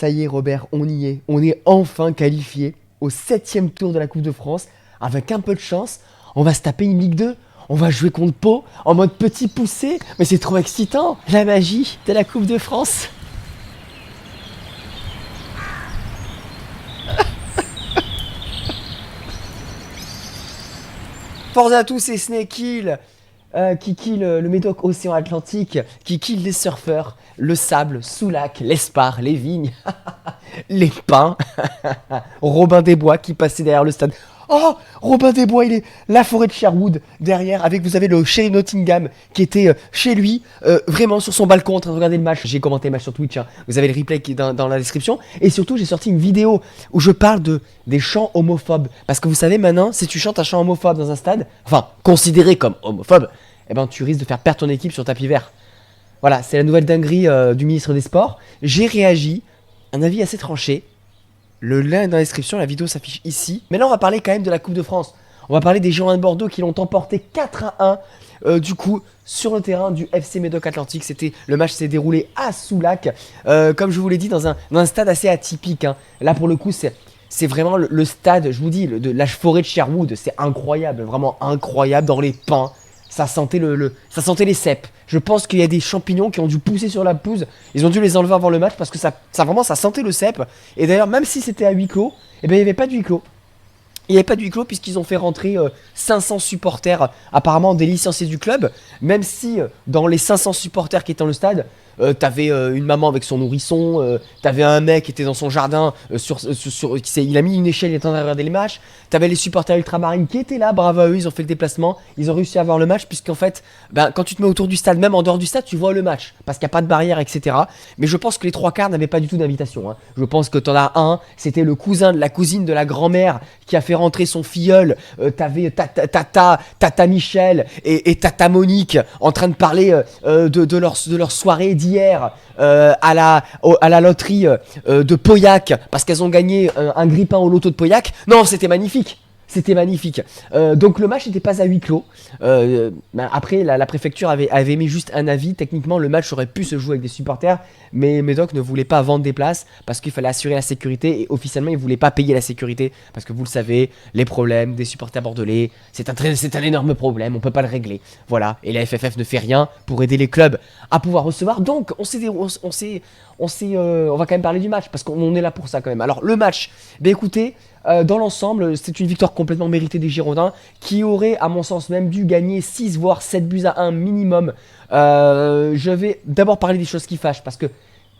Ça y est, Robert, on y est. On est enfin qualifié au 7e tour de la Coupe de France. Avec un peu de chance, on va se taper une Ligue 2. On va jouer contre Pau en mode petit poussé. Mais c'est trop excitant. La magie de la Coupe de France. Forza à tous, c'est Snake Hill qui kill le Médoc Océan Atlantique, qui kill les surfeurs, le sable, Soulac, l'Espar, les vignes, les pins, Robin des Bois qui passait derrière le stade. Oh, Robin des Bois, il est la forêt de Sherwood derrière, avec vous avez le Sheriff Nottingham qui était chez lui, vraiment sur son balcon en train de regarder le match. J'ai commenté le match sur Twitch, hein. Vous avez le replay qui est dans la description. Et surtout, j'ai sorti une vidéo où je parle des chants homophobes. Parce que vous savez maintenant, si tu chantes un chant homophobe dans un stade, enfin considéré comme homophobe, eh ben tu risques de faire perdre ton équipe sur tapis vert. Voilà, c'est la nouvelle dinguerie du ministre des Sports. J'ai réagi, un avis assez tranché. Le lien est dans la description, la vidéo s'affiche ici. Mais là, on va parler quand même de la Coupe de France. On va parler des Girondins de Bordeaux qui l'ont emporté 4-1, du coup, sur le terrain du FC Médoc Atlantique. Le match s'est déroulé à Soulac, comme je vous l'ai dit, dans un stade assez atypique, hein. Là, pour le coup, c'est vraiment le stade, je vous dis, de la forêt de Sherwood. C'est incroyable, vraiment incroyable, dans les pins. Ça sentait les cèpes. Je pense qu'il y a des champignons qui ont dû pousser sur la pelouse. Ils ont dû les enlever avant le match parce que ça sentait le cèpe. Et d'ailleurs, même si c'était à huis clos, eh ben, il n'y avait pas de huis clos. Il n'y avait pas de huis clos puisqu'ils ont fait rentrer 500 supporters, apparemment des licenciés du club. Même si dans les 500 supporters qui étaient dans le stade, t'avais une maman avec son nourrisson, t'avais un mec qui était dans son jardin, il a mis une échelle, il était en train de regarder les matchs. T'avais les supporters ultramarines qui étaient là, bravo à eux, ils ont fait le déplacement, ils ont réussi à voir le match, puisqu'en fait, quand tu te mets autour du stade, même en dehors du stade, tu vois le match, parce qu'il n'y a pas de barrière, etc. Mais je pense que les trois quarts n'avaient pas du tout d'invitation, hein. Je pense que t'en as un, c'était le cousin de la cousine de la grand-mère qui a fait rentrer son filleul. T'avais Tata Michel et Tata Monique en train de parler de leur soirée d'hier à la loterie de Pauillac, parce qu'elles ont gagné un grippin au loto de Pauillac. Non, c'était magnifique. C'était magnifique. Donc le match n'était pas à huis clos. Après, la préfecture avait mis juste un avis. Techniquement, le match aurait pu se jouer avec des supporters, mais Médoc ne voulait pas vendre des places parce qu'il fallait assurer la sécurité. Et officiellement, il ne voulait pas payer la sécurité parce que vous le savez, les problèmes des supporters bordelais, c'est un énorme problème. On ne peut pas le régler. Voilà. Et la FFF ne fait rien pour aider les clubs à pouvoir recevoir. Donc, on va quand même parler du match parce qu'on est là pour ça quand même. Alors, le match, écoutez. Dans l'ensemble, c'est une victoire complètement méritée des Girondins qui auraient, à mon sens même, dû gagner 6 voire 7 buts à 1 minimum. Je vais d'abord parler des choses qui fâchent parce que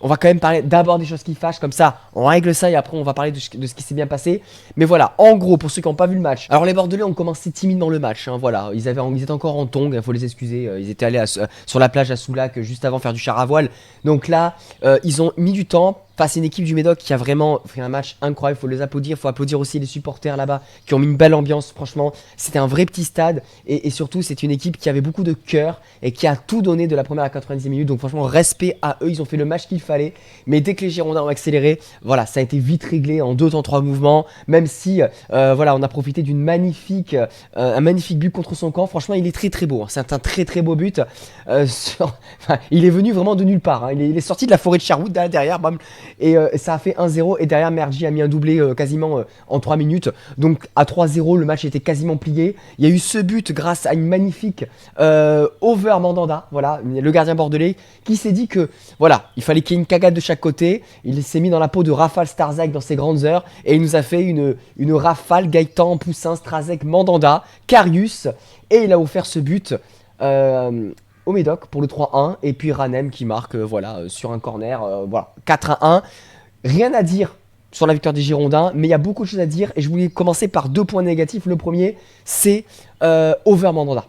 on va quand même parler d'abord des choses qui fâchent, comme ça on règle ça et après on va parler de ce qui s'est bien passé. Mais voilà, en gros, pour ceux qui n'ont pas vu le match, alors les Bordelais ont commencé timidement le match, hein, voilà, ils étaient encore en tongs, il faut les excuser, ils étaient allés sur la plage à Soulac juste avant faire du char à voile. Donc là, ils ont mis du temps face à une équipe du Médoc qui a vraiment fait un match incroyable, faut les applaudir, faut applaudir aussi les supporters là-bas qui ont mis une belle ambiance, franchement, c'était un vrai petit stade et surtout c'est une équipe qui avait beaucoup de cœur et qui a tout donné de la première à la 90e minute, donc franchement respect à eux, ils ont fait le match qu'il fallait, mais dès que les Girondins ont accéléré, voilà, ça a été vite réglé en 2 temps 3 mouvements, même si voilà, on a profité un magnifique but contre son camp, franchement il est très très beau, hein. C'est un très très beau but, il est venu vraiment de nulle part, hein. Il est sorti de la forêt de Sherwood derrière, bam. Et ça a fait 1-0 et derrière Mergi a mis un doublé quasiment en 3 minutes. Donc à 3-0 le match était quasiment plié. Il y a eu ce but grâce à une magnifique over Mandanda, voilà, le gardien bordelais qui s'est dit que voilà, il fallait qu'il y ait une cagade de chaque côté. Il s'est mis dans la peau de Rafale Starzec dans ses grandes heures et il nous a fait une rafale Gaëtan, Poussin, Strazek, Mandanda, Karius et il a offert ce but au Médoc pour le 3-1 et puis Ranem qui marque voilà, sur un corner, voilà, 4-1. Rien à dire sur la victoire des Girondins, mais il y a beaucoup de choses à dire et je voulais commencer par 2 points négatifs. Le premier, c'est Over Mandanda.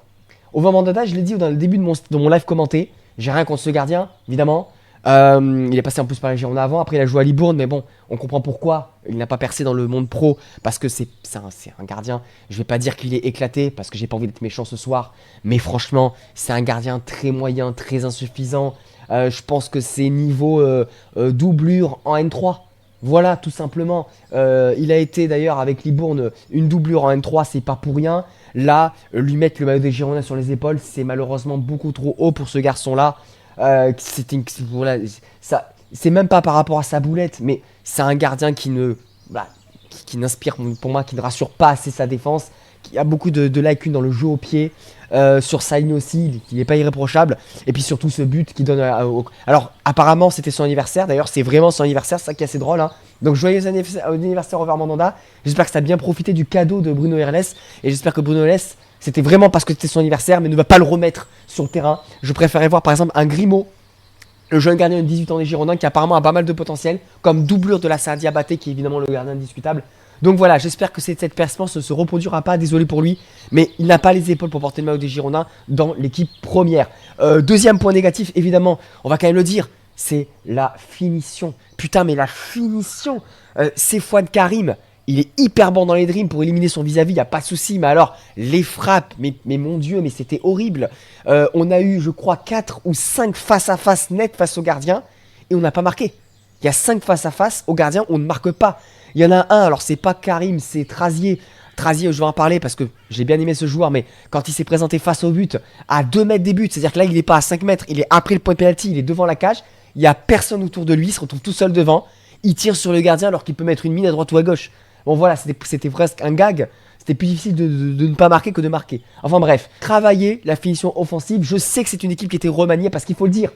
Over Mandanda, je l'ai dit dans le début de mon live commenté, j'ai rien contre ce gardien, évidemment. Il est passé en plus par les Girondins avant, après il a joué à Libourne, mais bon, on comprend pourquoi il n'a pas percé dans le monde pro, parce que c'est un gardien, je vais pas dire qu'il est éclaté, parce que j'ai pas envie d'être méchant ce soir, mais franchement, c'est un gardien très moyen, très insuffisant, je pense que c'est niveau doublure en N3, voilà, tout simplement. Il a été d'ailleurs avec Libourne une doublure en N3, c'est pas pour rien. Là, lui mettre le maillot des Girondins sur les épaules, c'est malheureusement beaucoup trop haut pour ce garçon-là. Voilà, ça, c'est même pas par rapport à sa boulette, mais c'est un gardien bah, qui n'inspire pour moi, qui ne rassure pas assez sa défense, qui a beaucoup de lacunes dans le jeu au pied. Sur sa ligne aussi, il n'est pas irréprochable. Et puis surtout ce but qui donne Alors apparemment c'était son anniversaire, d'ailleurs c'est vraiment son anniversaire, c'est ça qui est assez drôle. Hein. Donc joyeux anniversaire Robert Mandanda. J'espère que tu as bien profité du cadeau de Bruno Herles. Et j'espère que Bruno Herles, c'était vraiment parce que c'était son anniversaire, mais ne va pas le remettre sur le terrain. Je préférais voir par exemple un Grimaud, le jeune gardien de 18 ans des Girondins, qui apparemment a pas mal de potentiel, comme doublure de la Diabaté, qui est évidemment le gardien indiscutable. Donc voilà, j'espère que cette performance ne se reproduira pas, désolé pour lui, mais il n'a pas les épaules pour porter le maillot des Girondins dans l'équipe première. Deuxième point négatif, évidemment, on va quand même le dire, c'est la finition. Putain, mais la finition, c'est Fouad Karim. Il est hyper bon dans les dreams pour éliminer son vis-à-vis, il n'y a pas de souci. Mais alors, les frappes, mais mon Dieu, mais c'était horrible. On a eu, je crois, 4 ou 5 face-à-face net face au gardien et on n'a pas marqué. Il y a 5 face-à-face au gardien, on ne marque pas. Il y en a un, alors c'est pas Karim, c'est Trazier. Trazier, je vais en parler parce que j'ai bien aimé ce joueur, mais quand il s'est présenté face au but, à 2 mètres des buts, c'est-à-dire que là, il n'est pas à 5 mètres, il est après le point de pénalty, il est devant la cage, il n'y a personne autour de lui, il se retrouve tout seul devant, il tire sur le gardien alors qu'il peut mettre une mine à droite ou à gauche. Bon voilà, c'était presque un gag, c'était plus difficile de ne pas marquer que de marquer. Enfin bref, travailler la finition offensive, je sais que c'est une équipe qui était remaniée parce qu'il faut le dire,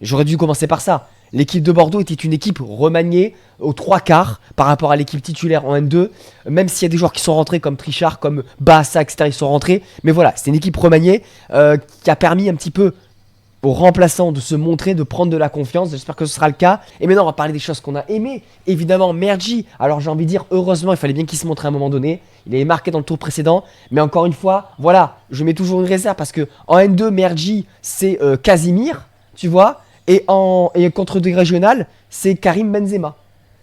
j'aurais dû commencer par ça. L'équipe de Bordeaux était une équipe remaniée aux 3/4 par rapport à l'équipe titulaire en N2. Même s'il y a des joueurs qui sont rentrés comme Trichard, comme Bassa, etc. Ils sont rentrés. Mais voilà, c'est une équipe remaniée qui a permis un petit peu aux remplaçants de se montrer, de prendre de la confiance. J'espère que ce sera le cas. Et maintenant, on va parler des choses qu'on a aimées. Évidemment, Mergi. Alors j'ai envie de dire, heureusement, il fallait bien qu'il se montre à un moment donné. Il avait marqué dans le tour précédent. Mais encore une fois, voilà, je mets toujours une réserve parce que en N2, Mergi, c'est Casimir, tu vois. Et contre des régionales, c'est Karim Benzema.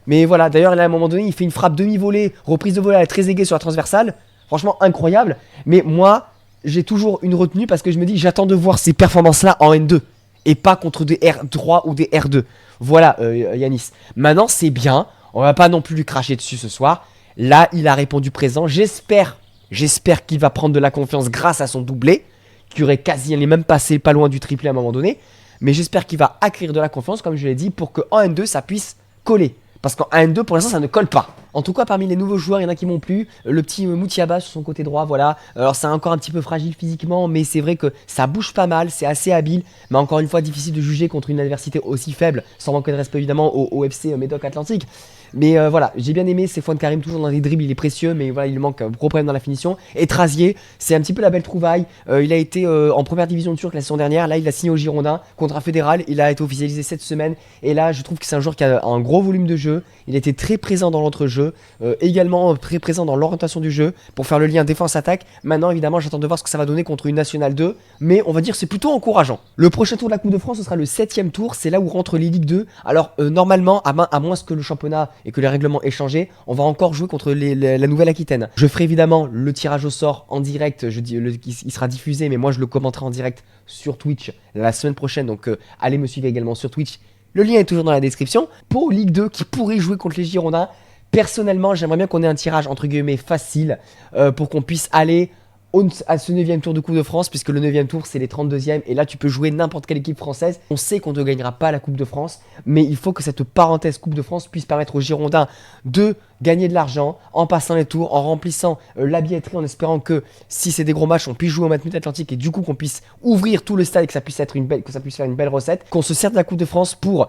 Mais voilà, d'ailleurs, là, à un moment donné, il fait une frappe demi-volée, reprise de volée à la Trezeguet sur la transversale. Franchement, incroyable. Mais moi, j'ai toujours une retenue parce que je me dis, j'attends de voir ces performances-là en N2. Et pas contre des R3 ou des R2. Voilà, Yanis. Maintenant, c'est bien. On va pas non plus lui cracher dessus ce soir. Là, il a répondu présent. J'espère qu'il va prendre de la confiance grâce à son doublé. Qui aurait quasi, il est même passé pas loin du triplé à un moment donné. Mais j'espère qu'il va acquérir de la confiance, comme je l'ai dit, pour qu'en N2, ça puisse coller. Parce qu'en N2, pour l'instant, ça ne colle pas. En tout cas, parmi les nouveaux joueurs, il y en a qui m'ont plu. Le petit Moutiaba sur son côté droit, voilà. Alors, c'est encore un petit peu fragile physiquement, mais c'est vrai que ça bouge pas mal, c'est assez habile. Mais encore une fois, difficile de juger contre une adversité aussi faible, sans manquer de respect évidemment au FC Médoc Atlantique. Mais voilà, j'ai bien aimé, c'est Fouad Karim toujours dans les dribbles, il est précieux, mais voilà, il lui manque un gros problème dans la finition. Et Trazier, c'est un petit peu la belle trouvaille. Il a été en première division turque la saison dernière, là il a signé au Girondin, contrat fédéral, il a été officialisé cette semaine. Et là, je trouve que c'est un joueur qui a un gros volume de jeu, il était très présent dans l'entrejeu, également très présent dans l'orientation du jeu, pour faire le lien défense-attaque. Maintenant, évidemment, j'attends de voir ce que ça va donner contre une Nationale 2, mais on va dire que c'est plutôt encourageant. Le prochain tour de la Coupe de France, ce sera le 7ème tour, c'est là où rentrent les Ligue 2. Alors, normalement, à moins que le championnat et que les règlements aient changé, on va encore jouer contre la Nouvelle-Aquitaine. Je ferai évidemment le tirage au sort en direct, il sera diffusé, mais moi je le commenterai en direct sur Twitch la semaine prochaine, donc allez me suivre également sur Twitch. Le lien est toujours dans la description. Pour Ligue 2 qui pourrait jouer contre les Girondins, personnellement, j'aimerais bien qu'on ait un tirage entre guillemets facile pour qu'on puisse aller à ce 9ème tour de Coupe de France, puisque le 9ème tour c'est les 32e et là tu peux jouer n'importe quelle équipe française. On sait qu'on ne gagnera pas la Coupe de France, mais il faut que cette parenthèse Coupe de France puisse permettre aux Girondins de gagner de l'argent en passant les tours, en remplissant la billetterie, en espérant que si c'est des gros matchs on puisse jouer au Matmut Atlantique et du coup qu'on puisse ouvrir tout le stade et que ça puisse faire une belle recette, qu'on se sert de la Coupe de France pour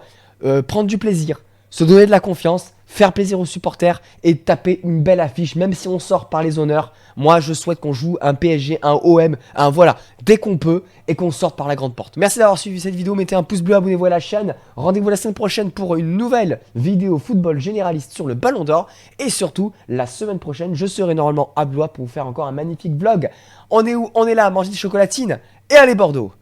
prendre du plaisir, se donner de la confiance, faire plaisir aux supporters et taper une belle affiche, même si on sort par les honneurs. Moi, je souhaite qu'on joue un PSG, un OM, un voilà, dès qu'on peut et qu'on sorte par la grande porte. Merci d'avoir suivi cette vidéo, mettez un pouce bleu, abonnez-vous à la chaîne. Rendez-vous la semaine prochaine pour une nouvelle vidéo football généraliste sur le Ballon d'Or. Et surtout, la semaine prochaine, je serai normalement à Blois pour vous faire encore un magnifique vlog. On est où? On est là à manger des chocolatines et allez Bordeaux!